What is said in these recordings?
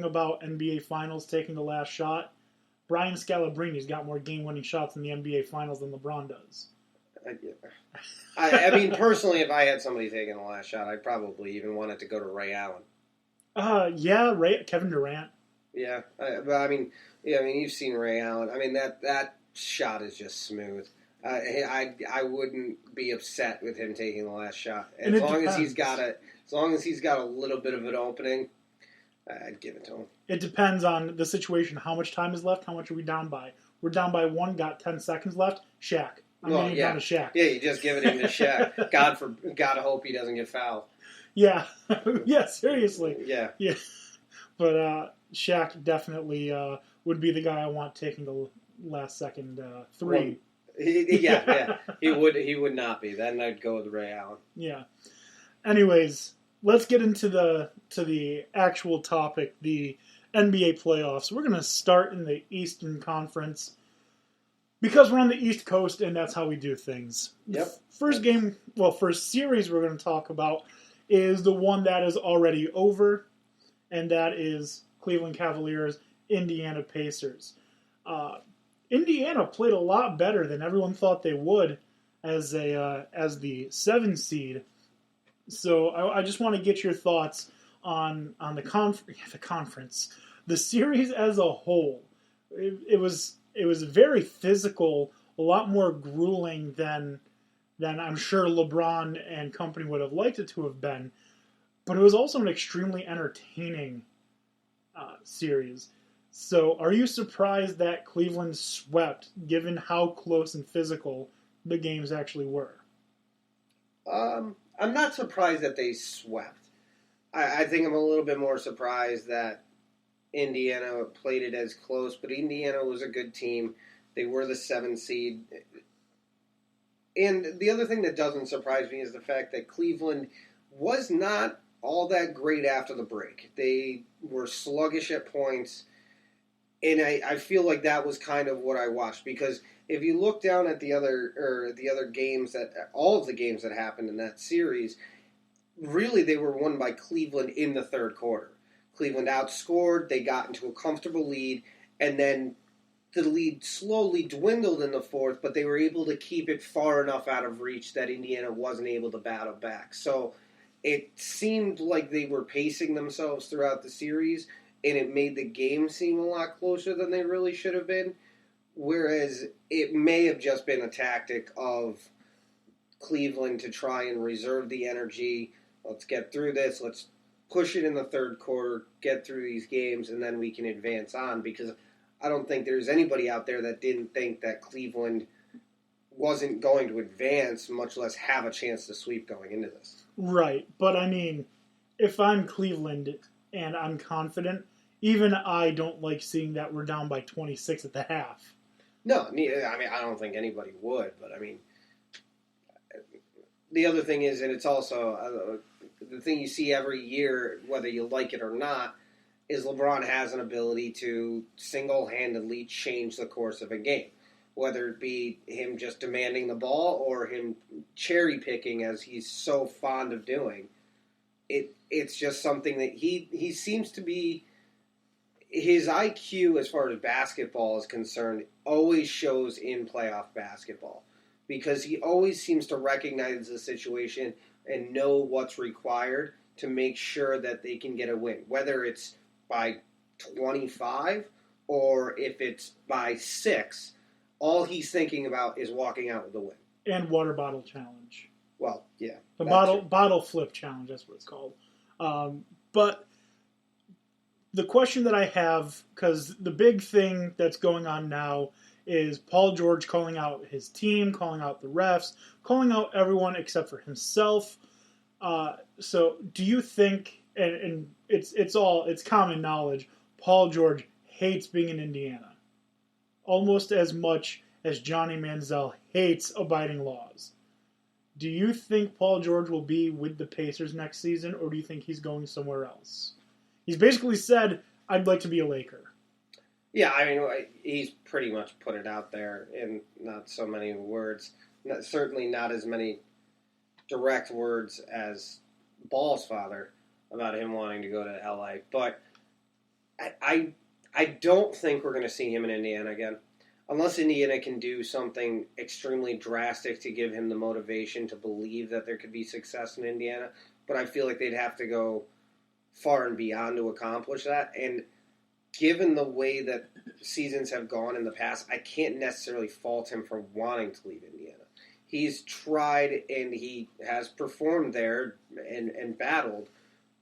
talking about NBA Finals taking the last shot, Brian Scalabrini's got more game-winning shots in the NBA Finals than LeBron does. I mean, personally, if I had somebody taking the last shot, I'd probably even want it to go to Ray Allen. Kevin Durant. Yeah, but you've seen Ray Allen. I mean, that shot is just smooth. I wouldn't be upset with him taking the last shot as long as he's got a little bit of an opening. I'd give it to him. It depends on the situation. How much time is left? How much are we down by? We're down by 1. Got 10 seconds left. Shaq. I'm getting it down to Shaq. Yeah, you just give it in to Shaq. God hope he doesn't get fouled. Yeah, yeah. Seriously. Yeah. But Shaq definitely would be the guy I want taking the last second 3. Yeah. He would not be. Then I'd go with Ray Allen. Yeah. Anyways, let's get into the actual topic, the NBA playoffs. We're going to start in the Eastern Conference because we're on the East Coast and that's how we do things. Yep. First series we're going to talk about is the one that is already over, and that is Cleveland Cavaliers, Indiana Pacers. Indiana played a lot better than everyone thought they would as the 7 seed. So I just want to get your thoughts on the conference, the series as a whole. It was very physical, a lot more grueling than I'm sure LeBron and company would have liked it to have been. But it was also an extremely entertaining series. So are you surprised that Cleveland swept, given how close and physical the games actually were? I'm not surprised that they swept. I think I'm a little bit more surprised that Indiana played it as close, but Indiana was a good team. They were the 7 seed. And the other thing that doesn't surprise me is the fact that Cleveland was not all that great after the break. They were sluggish at points, and I feel like that was kind of what I watched, because if you look down at the other games, all of the games that happened in that series, really they were won by Cleveland in the third quarter. Cleveland outscored, they got into a comfortable lead, and then the lead slowly dwindled in the fourth, but they were able to keep it far enough out of reach that Indiana wasn't able to battle back. So it seemed like they were pacing themselves throughout the series, and it made the game seem a lot closer than they really should have been, whereas it may have just been a tactic of Cleveland to try and reserve the energy. Let's get through this. Let's push it in the third quarter, get through these games, and then we can advance on, because I don't think there's anybody out there that didn't think that Cleveland wasn't going to advance, much less have a chance to sweep going into this. Right, but I mean, if I'm Cleveland and I'm confident, even I don't like seeing that we're down by 26 at the half. No, I mean, I don't think anybody would, but I mean, the other thing is, and it's also the thing you see every year, whether you like it or not, is LeBron has an ability to single-handedly change the course of a game, whether it be him just demanding the ball or him cherry-picking, as he's so fond of doing. It's just something that he seems to be, his IQ as far as basketball is concerned always shows in playoff basketball, because he always seems to recognize the situation and know what's required to make sure that they can get a win, whether it's by 25 or if it's by 6. All he's thinking about is walking out with a win. And water bottle challenge. Well, yeah. The bottle flip challenge, that's what it's called. But the question that I have, because the big thing that's going on now is Paul George calling out his team, calling out the refs, calling out everyone except for himself. So do you think, and it's common knowledge, Paul George hates being in Indiana almost as much as Johnny Manziel hates abiding laws. Do you think Paul George will be with the Pacers next season, or do you think he's going somewhere else? He's basically said, I'd like to be a Laker. Yeah, I mean, he's pretty much put it out there in not so many words. Certainly not as many direct words as Ball's father about him wanting to go to LA. But I don't think we're going to see him in Indiana again. Unless Indiana can do something extremely drastic to give him the motivation to believe that there could be success in Indiana. But I feel like they'd have to go far and beyond to accomplish that. And given the way that seasons have gone in the past, I can't necessarily fault him for wanting to leave Indiana. He's tried and he has performed there and battled.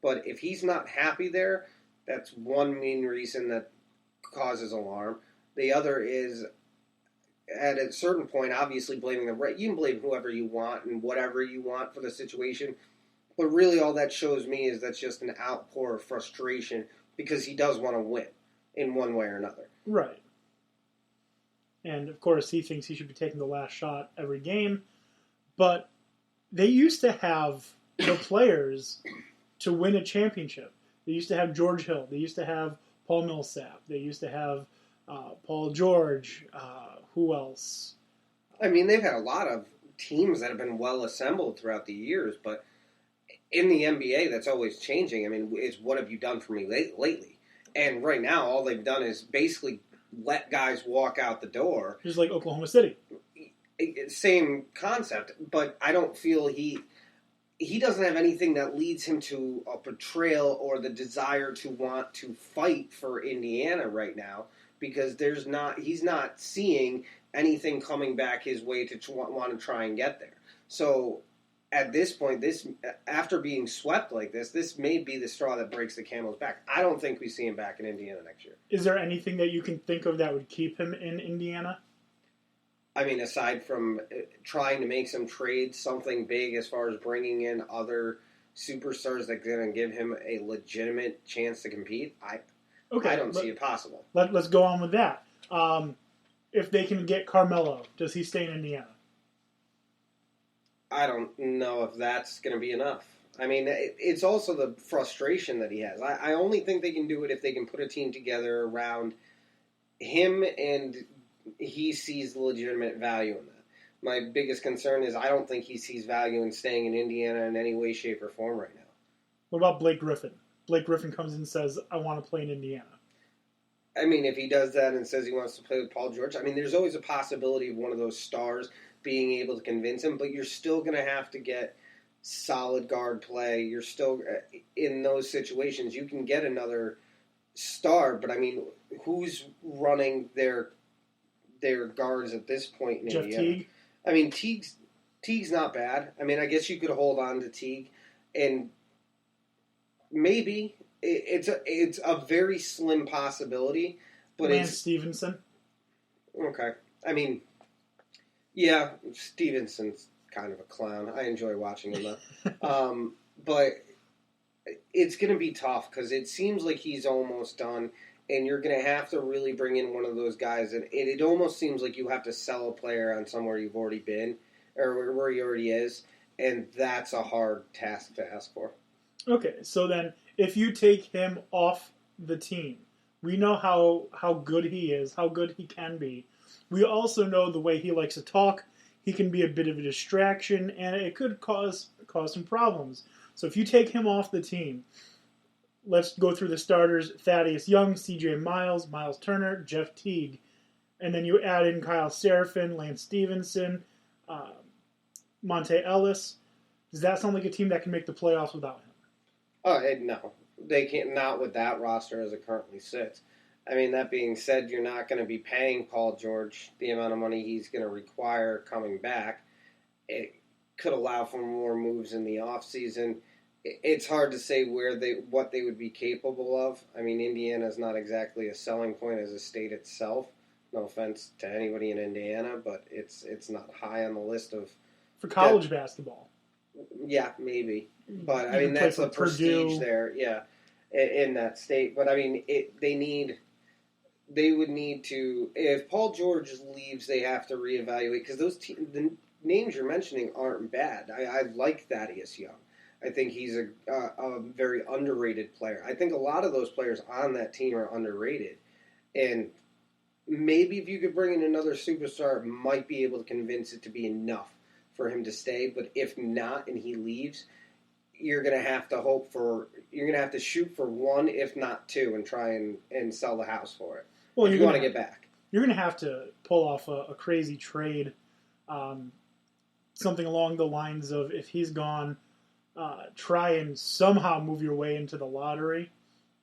But if he's not happy there, that's one main reason that causes alarm. The other is, at a certain point, obviously blaming you can blame whoever you want and whatever you want for the situation, but really all that shows me is that's just an outpour of frustration because he does want to win in one way or another. Right. And, of course, he thinks he should be taking the last shot every game, but they used to have the players to win a championship. They used to have George Hill. They used to have Paul Millsap. They used to have Paul George. Who else? I mean, they've had a lot of teams that have been well assembled throughout the years, but in the NBA, that's always changing. I mean, it's what have you done for me lately? And right now, all they've done is basically let guys walk out the door. Just like Oklahoma City. Same concept, but I don't feel he doesn't have anything that leads him to a portrayal or the desire to want to fight for Indiana right now. Because he's not seeing anything coming back his way to want to try and get there. So at this point, after being swept like this may be the straw that breaks the camel's back. I don't think we see him back in Indiana next year. Is there anything that you can think of that would keep him in Indiana? I mean, aside from trying to make some trades, something big as far as bringing in other superstars that are going to give him a legitimate chance to compete, I don't see it possible. Let's go on with that. If they can get Carmelo, does he stay in Indiana? I don't know if that's going to be enough. I mean, it's also the frustration that he has. I only think they can do it if they can put a team together around him and he sees legitimate value in that. My biggest concern is I don't think he sees value in staying in Indiana in any way, shape, or form right now. What about Blake Griffin? Blake Griffin comes in and says, I want to play in Indiana. I mean, if he does that and says he wants to play with Paul George, I mean, there's always a possibility of one of those stars being able to convince him, but you're still going to have to get solid guard play. You're still, in those situations, you can get another star, but I mean, who's running their guards at this point in Jeff Indiana? Teague? I mean, Teague's not bad. I mean, I guess you could hold on to Teague, and maybe it's a very slim possibility, but Lance Stevenson. Okay. I mean, yeah, Stevenson's kind of a clown. I enjoy watching him though, but it's going to be tough because it seems like he's almost done, and you're going to have to really bring in one of those guys, and it almost seems like you have to sell a player on somewhere you've already been or where he already is, and that's a hard task to ask for. Okay, so then if you take him off the team, we know how good he is, how good he can be. We also know the way he likes to talk. He can be a bit of a distraction, and it could cause some problems. So if you take him off the team, let's go through the starters. Thaddeus Young, C.J. Miles, Miles Turner, Jeff Teague. And then you add in Kyle Seraphin, Lance Stevenson, Monte Ellis. Does that sound like a team that can make the playoffs without him? No. They can't, not with that roster as it currently sits. I mean, that being said, you're not going to be paying Paul George the amount of money he's going to require coming back. It could allow for more moves in the offseason. It's hard to say what they would be capable of. I mean, Indiana's not exactly a selling point as a state itself. No offense to anybody in Indiana, but it's not high on the list of... For college basketball. Yeah, maybe. But, I mean, that's the prestige there, yeah, in that state. But, I mean, they would need to... If Paul George leaves, they have to reevaluate, because the names you're mentioning aren't bad. I like Thaddeus Young. I think he's a very underrated player. I think a lot of those players on that team are underrated. And maybe if you could bring in another superstar, might be able to convince it to be enough for him to stay. But if not and he leaves, you're going to have to shoot for one, if not two, and try and sell the house for it. Well, if you want to get back. You're going to have to pull off a crazy trade, something along the lines of, if he's gone, try and somehow move your way into the lottery,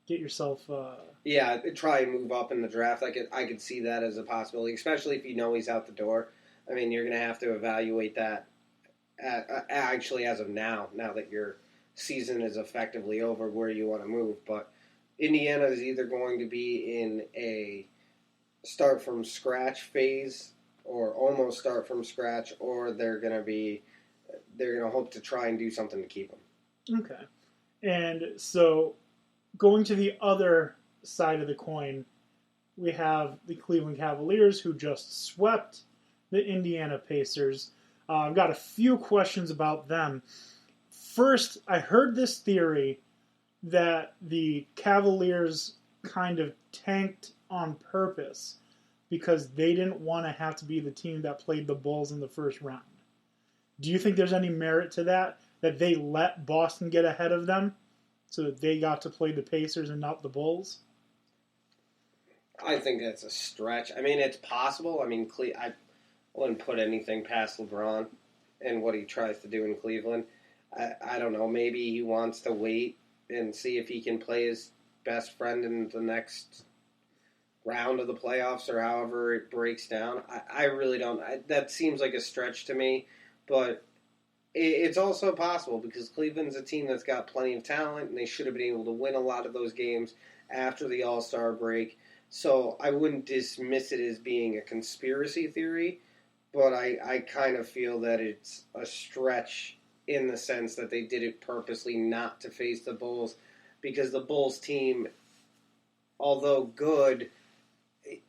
get yourself. Yeah, try and move up in the draft. I could see that as a possibility, especially if you know he's out the door. I mean, you're going to have to evaluate that. Actually, as of now that your season is effectively over, where you want to move. But Indiana is either going to be in a start from scratch phase, or almost start from scratch, or they're going to hope to try and do something to keep them. Okay, and so going to the other side of the coin, we have the Cleveland Cavaliers, who just swept the Indiana Pacers. I've got a few questions about them. First, I heard this theory that the Cavaliers kind of tanked on purpose because they didn't want to have to be the team that played the Bulls in the first round. Do you think there's any merit to that they let Boston get ahead of them so that they got to play the Pacers and not the Bulls? I think that's a stretch. I mean, it's possible. I mean, I wouldn't put anything past LeBron and what he tries to do in Cleveland. I don't know. Maybe he wants to wait and see if he can play his best friend in the next round of the playoffs or however it breaks down. I really don't. That seems like a stretch to me, but it's also possible because Cleveland's a team that's got plenty of talent, and they should have been able to win a lot of those games after the All-Star break. So I wouldn't dismiss it as being a conspiracy theory, but I kind of feel that it's a stretch in the sense that they did it purposely not to face the Bulls, because the Bulls team, although good,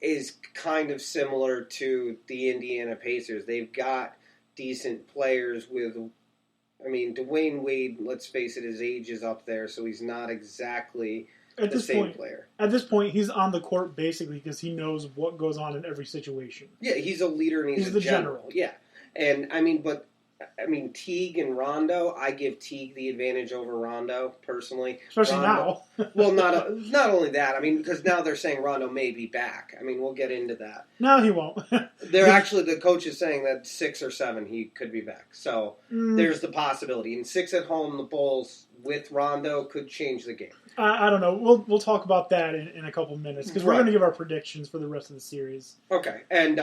is kind of similar to the Indiana Pacers. They've got decent players Dwayne Wade, let's face it, his age is up there, so he's not exactly the same player. At this point, he's on the court basically because he knows what goes on in every situation. Yeah, he's a leader and he's the general. Yeah, and Teague and Rondo, I give Teague the advantage over Rondo, personally. Especially now. Well, not only that, I mean, because now they're saying Rondo may be back. I mean, we'll get into that. No, he won't. The coach is saying that 6 or 7 he could be back. So there's the possibility. And 6 at home, the Bulls with Rondo could change the game. I don't know. We'll talk about that in a couple minutes because we're going to give our predictions for the rest of the series. Okay, and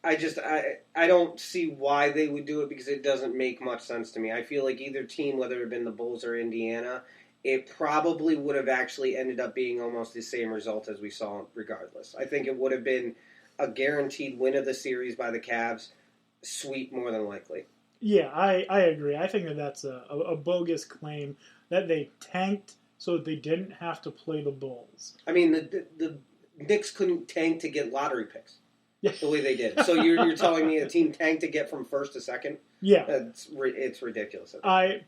I don't see why they would do it because it doesn't make much sense to me. I feel like either team, whether it had been the Bulls or Indiana, it probably would have actually ended up being almost the same result as we saw regardless. I think it would have been a guaranteed win of the series by the Cavs, sweep more than likely. Yeah, I agree. I think that's a bogus claim that they tanked so that they didn't have to play the Bulls. I mean, the Knicks couldn't tank to get lottery picks. The way they did. So you're telling me a team tanked to get from first to second? Yeah. It's ridiculous. I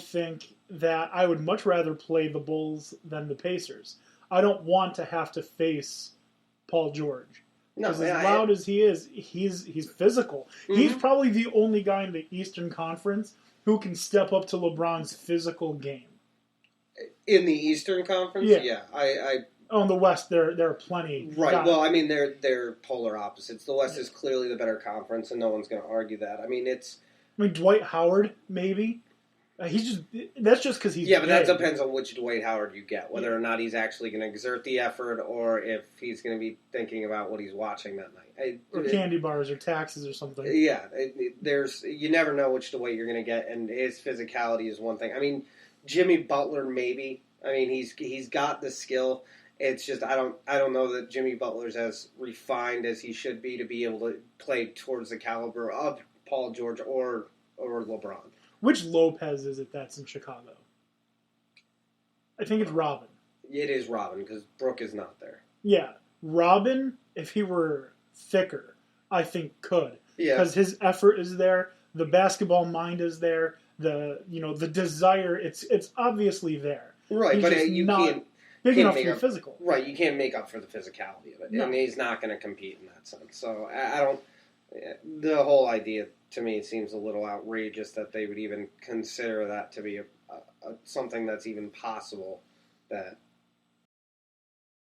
think that I would much rather play the Bulls than the Pacers. I don't want to have to face Paul George. No, as loud as he is, he's physical. Mm-hmm. He's probably the only guy in the Eastern Conference who can step up to LeBron's physical game. In the Eastern Conference? Yeah. Oh, in the West, there are plenty. Right. Guys. Well, I mean, they're polar opposites. The West is clearly the better conference, and no one's going to argue that. I mean, Dwight Howard, maybe. That's just because he's. Yeah, but that depends on which Dwight Howard you get, whether or not he's actually going to exert the effort, or if he's going to be thinking about what he's watching that night, or candy bars, or taxes, or something. Yeah, you never know which Dwight you're going to get, and his physicality is one thing. I mean, Jimmy Butler, maybe. I mean, he's got the skill. It's just I don't know that Jimmy Butler's as refined as he should be to be able to play towards the caliber of Paul George or LeBron. Which Lopez is it that's in Chicago? I think it's Robin. It is Robin because Brooke is not there. Yeah, Robin, if he were thicker, I think could. Yeah. Because his effort is there, the basketball mind is there, the desire, it's obviously there. Right, but you can't. Big enough for the physical. Right, you can't make up for the physicality of it. No. And he's not going to compete in that sense. So I don't. The whole idea, to me, seems a little outrageous that they would even consider that to be something that's even possible. That